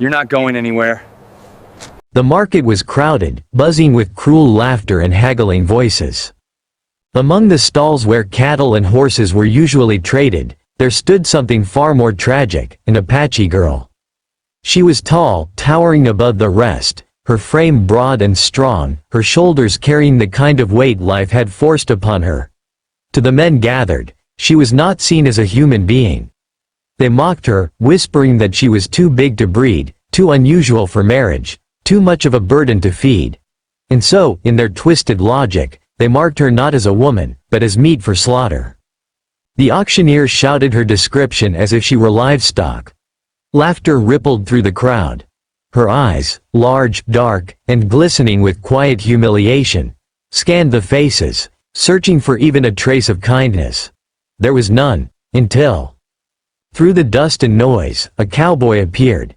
You're not going anywhere. The market was crowded, buzzing with cruel laughter and haggling voices. Among the stalls where cattle and horses were usually traded, there stood something far more tragic, an Apache girl. She was tall, towering above the rest, her frame broad and strong, her shoulders carrying the kind of weight life had forced upon her. To the men gathered, she was not seen as a human being. They mocked her, whispering that she was too big to breed, too unusual for marriage, too much of a burden to feed. And so, in their twisted logic, they marked her not as a woman, but as meat for slaughter. The auctioneer shouted her description as if she were livestock. Laughter rippled through the crowd. Her eyes, large, dark, and glistening with quiet humiliation, scanned the faces, searching for even a trace of kindness. There was none, until, through the dust and noise, a cowboy appeared.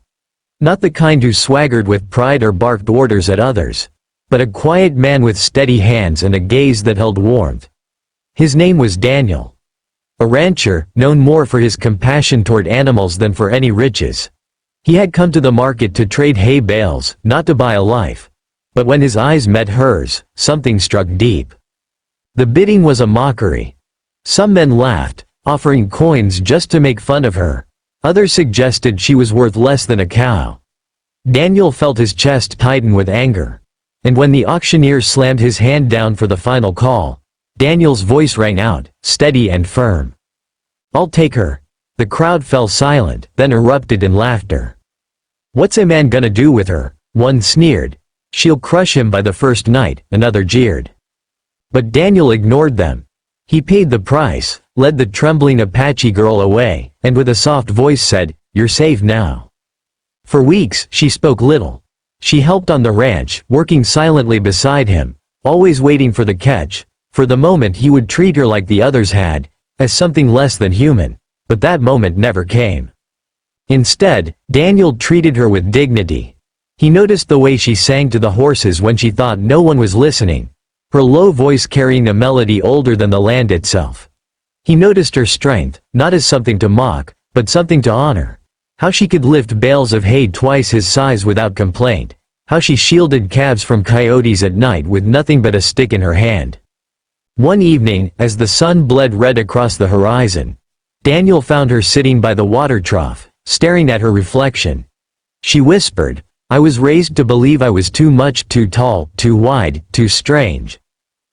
Not the kind who swaggered with pride or barked orders at others, but a quiet man with steady hands and a gaze that held warmth. His name was Daniel. A rancher, known more for his compassion toward animals than for any riches. He had come to the market to trade hay bales, not to buy a life. But when his eyes met hers, something struck deep. The bidding was a mockery. Some men laughed, offering coins just to make fun of her. Others suggested she was worth less than a cow. Daniel felt his chest tighten with anger. And when the auctioneer slammed his hand down for the final call, Daniel's voice rang out, steady and firm. "I'll take her." The crowd fell silent, then erupted in laughter. "What's a man gonna do with her?" One sneered. "She'll crush him by the first night," another jeered. But Daniel ignored them. He paid the price, led the trembling Apache girl away, and with a soft voice said, "You're safe now." For weeks, she spoke little. She helped on the ranch, working silently beside him, always waiting for the catch, for the moment he would treat her like the others had, as something less than human. But that moment never came. Instead, Daniel treated her with dignity. He noticed the way she sang to the horses when she thought no one was listening, her low voice carrying a melody older than the land itself. He noticed her strength, not as something to mock, but something to honor. How she could lift bales of hay twice his size without complaint. How she shielded calves from coyotes at night with nothing but a stick in her hand. One evening, as the sun bled red across the horizon, Daniel found her sitting by the water trough, staring at her reflection. She whispered, "I was raised to believe I was too much, too tall, too wide, too strange.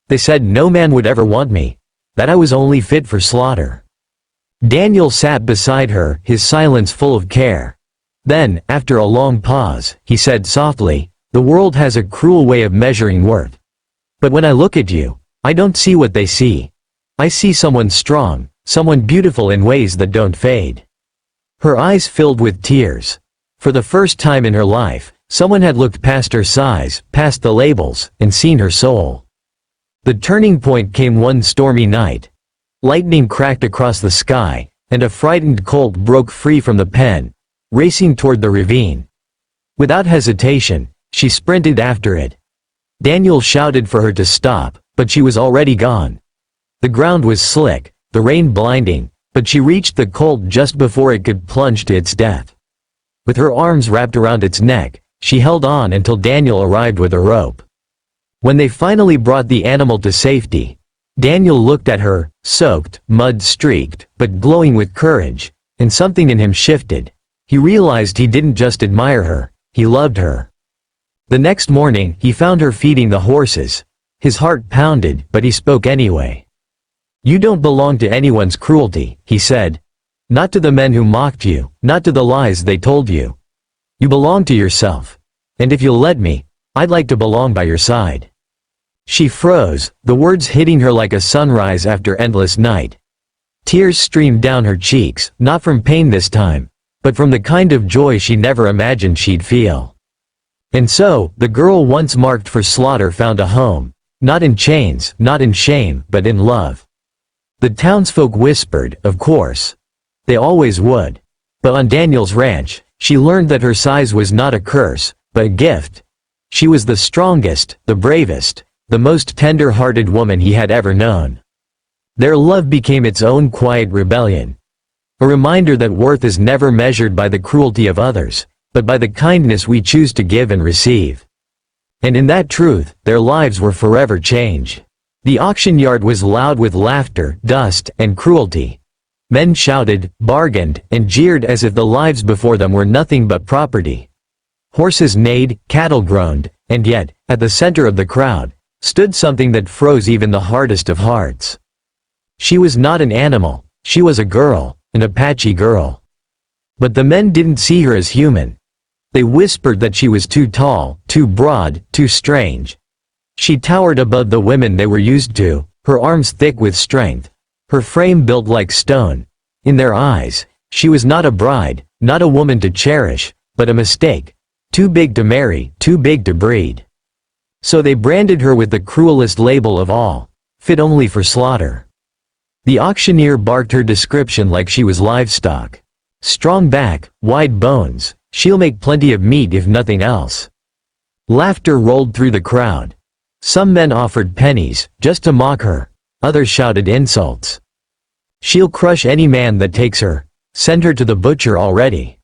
They said no man would ever want me, that I was only fit for slaughter." Daniel sat beside her, his silence full of care. Then, after a long pause, he said softly, "The world has a cruel way of measuring worth. But when I look at you, I don't see what they see. I see someone strong, someone beautiful in ways that don't fade." Her eyes filled with tears. For the first time in her life, someone had looked past her size, past the labels, and seen her soul. The turning point came one stormy night. Lightning cracked across the sky, and a frightened colt broke free from the pen, racing toward the ravine. Without hesitation, she sprinted after it. Daniel shouted for her to stop, but she was already gone. The ground was slick, the rain blinding, but she reached the colt just before it could plunge to its death. With her arms wrapped around its neck, she held on until Daniel arrived with a rope. When they finally brought the animal to safety, Daniel looked at her, soaked, mud-streaked, but glowing with courage, and something in him shifted. He realized he didn't just admire her, he loved her. The next morning, he found her feeding the horses. His heart pounded, but he spoke anyway. "You don't belong to anyone's cruelty," he said. "Not to the men who mocked you, not to the lies they told you. You belong to yourself. And if you'll let me, I'd like to belong by your side." She froze, the words hitting her like a sunrise after endless night. Tears streamed down her cheeks, not from pain this time, but from the kind of joy she never imagined she'd feel. And so, the girl once marked for slaughter found a home, not in chains, not in shame, but in love. The townsfolk whispered, of course. They always would. But on Daniel's ranch, she learned that her size was not a curse, but a gift. She was the strongest, the bravest, the most tender-hearted woman he had ever known. Their love became its own quiet rebellion. A reminder that worth is never measured by the cruelty of others, but by the kindness we choose to give and receive. And in that truth, their lives were forever changed. The auction yard was loud with laughter, dust, and cruelty. Men shouted, bargained, and jeered as if the lives before them were nothing but property. Horses neighed, cattle groaned, and yet, at the center of the crowd, stood something that froze even the hardest of hearts. She was not an animal, she was a girl, an Apache girl. But the men didn't see her as human. They whispered that she was too tall, too broad, too strange. She towered above the women they were used to, her arms thick with strength, her frame built like stone. In their eyes, she was not a bride, not a woman to cherish, but a mistake. Too big to marry, too big to breed. So they branded her with the cruelest label of all, fit only for slaughter. The auctioneer barked her description like she was livestock. Strong back, wide bones, she'll make plenty of meat if nothing else. Laughter rolled through the crowd. Some men offered pennies, just to mock her. Others shouted insults. She'll crush any man that takes her. Send her to the butcher already.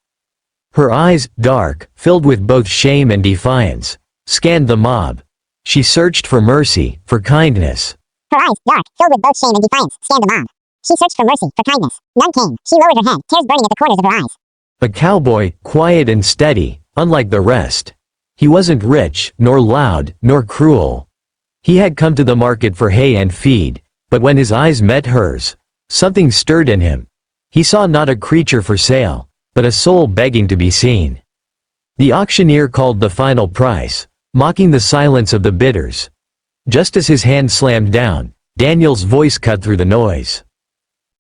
Her eyes, dark, filled with both shame and defiance, scanned the mob. She searched for mercy, for kindness. Her eyes, dark, filled with both shame and defiance, scanned the mob. She searched for mercy, for kindness. None came. She lowered her head, tears burning at the corners of her eyes. A cowboy, quiet and steady, unlike the rest. He wasn't rich, nor loud, nor cruel. He had come to the market for hay and feed, but when his eyes met hers, something stirred in him. He saw not a creature for sale, but a soul begging to be seen. The auctioneer called the final price, mocking the silence of the bidders. Just as his hand slammed down, Daniel's voice cut through the noise.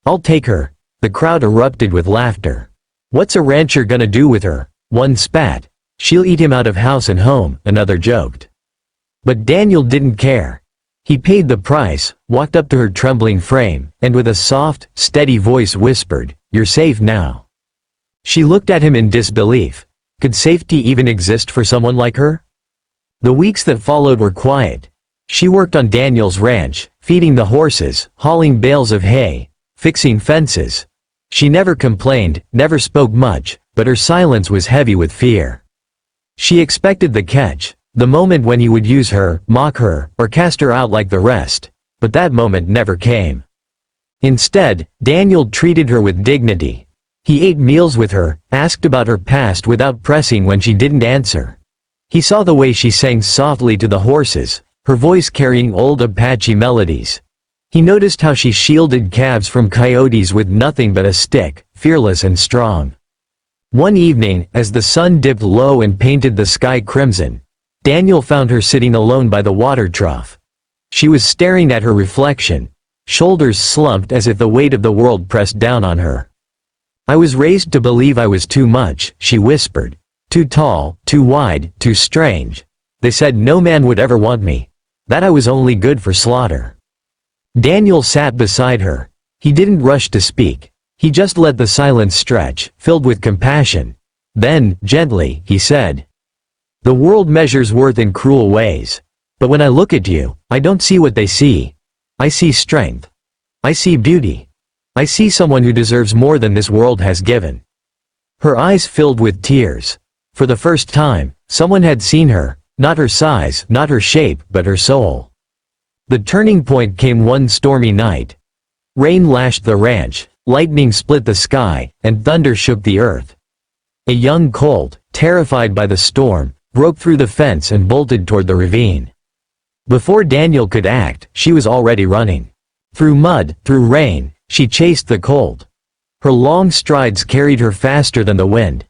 "I'll take her." The crowd erupted with laughter. "What's a rancher gonna do with her?" One spat. "She'll eat him out of house and home," another joked. But Daniel didn't care. He paid the price, walked up to her trembling frame, and with a soft, steady voice whispered, "You're safe now." She looked at him in disbelief. Could safety even exist for someone like her? The weeks that followed were quiet. She worked on Daniel's ranch, feeding the horses, hauling bales of hay, fixing fences. She never complained, never spoke much, but her silence was heavy with fear. She expected the catch, the moment when he would use her, mock her, or cast her out like the rest, but that moment never came. Instead, Daniel treated her with dignity. He ate meals with her, asked about her past without pressing when she didn't answer. He saw the way she sang softly to the horses, her voice carrying old Apache melodies. He noticed how she shielded calves from coyotes with nothing but a stick, fearless and strong. One evening, as the sun dipped low and painted the sky crimson, Daniel found her sitting alone by the water trough. She was staring at her reflection, shoulders slumped as if the weight of the world pressed down on her. "I was raised to believe I was too much," she whispered. "Too tall, too wide, too strange. They said no man would ever want me. That I was only good for slaughter." Daniel sat beside her. He didn't rush to speak. He just let the silence stretch, filled with compassion. Then, gently, he said, "The world measures worth in cruel ways. But when I look at you, I don't see what they see. I see strength. I see beauty. I see someone who deserves more than this world has given." Her eyes filled with tears. For the first time, someone had seen her, not her size, not her shape, but her soul. The turning point came one stormy night. Rain lashed the ranch, lightning split the sky, and thunder shook the earth. A young colt, terrified by the storm, broke through the fence and bolted toward the ravine. Before Daniel could act, she was already running. Through mud, through rain, she chased the colt. Her long strides carried her faster than the wind.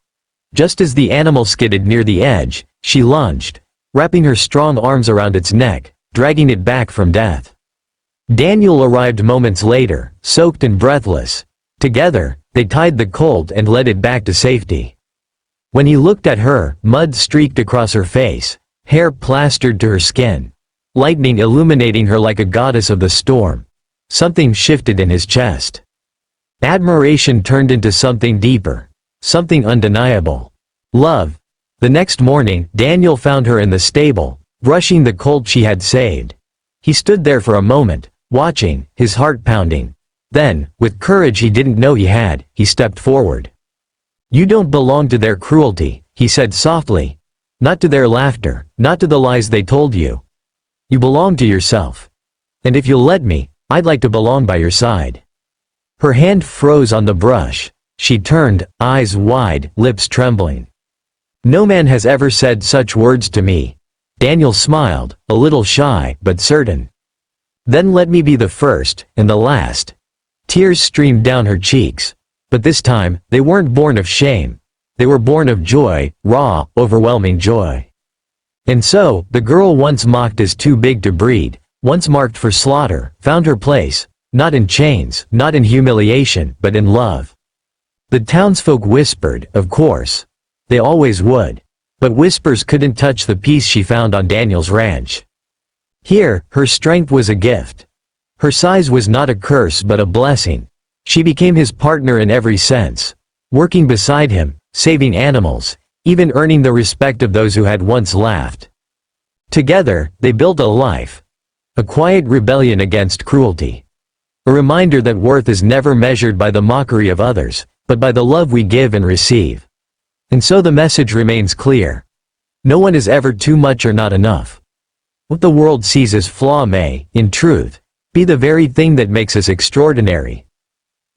Just as the animal skidded near the edge, she lunged, wrapping her strong arms around its neck, dragging it back from death. Daniel arrived moments later, soaked and breathless. Together, they tied the colt and led it back to safety. When he looked at her, mud streaked across her face, hair plastered to her skin, lightning illuminating her like a goddess of the storm. Something shifted in his chest. Admiration turned into something deeper, something undeniable. Love. The next morning, Daniel found her in the stable, brushing the colt she had saved. He stood there for a moment, watching, his heart pounding. Then, with courage he didn't know he had, he stepped forward. "You don't belong to their cruelty," he said softly. Not to their laughter, not to the lies they told you. You belong to yourself. And if you'll let me, I'd like to belong by your side. Her hand froze on the brush. She turned, eyes wide, lips trembling. No man has ever said such words to me. Daniel smiled, a little shy, but certain. Then let me be the first, and the last. Tears streamed down her cheeks. But this time, they weren't born of shame. They were born of joy, raw, overwhelming joy. And so, the girl once mocked as too big to breed, once marked for slaughter, found her place, not in chains, not in humiliation, but in love. The townsfolk whispered, of course. They always would. But whispers couldn't touch the peace she found on Daniel's ranch. Here, her strength was a gift. Her size was not a curse but a blessing. She became his partner in every sense. Working beside him, saving animals, even earning the respect of those who had once laughed. Together, they built a life. A quiet rebellion against cruelty. A reminder that worth is never measured by the mockery of others, but by the love we give and receive. And so the message remains clear. No one is ever too much or not enough. What the world sees as flaw may, in truth, be the very thing that makes us extraordinary.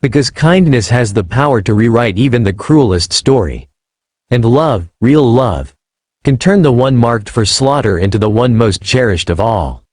Because kindness has the power to rewrite even the cruelest story. And love, real love, can turn the one marked for slaughter into the one most cherished of all.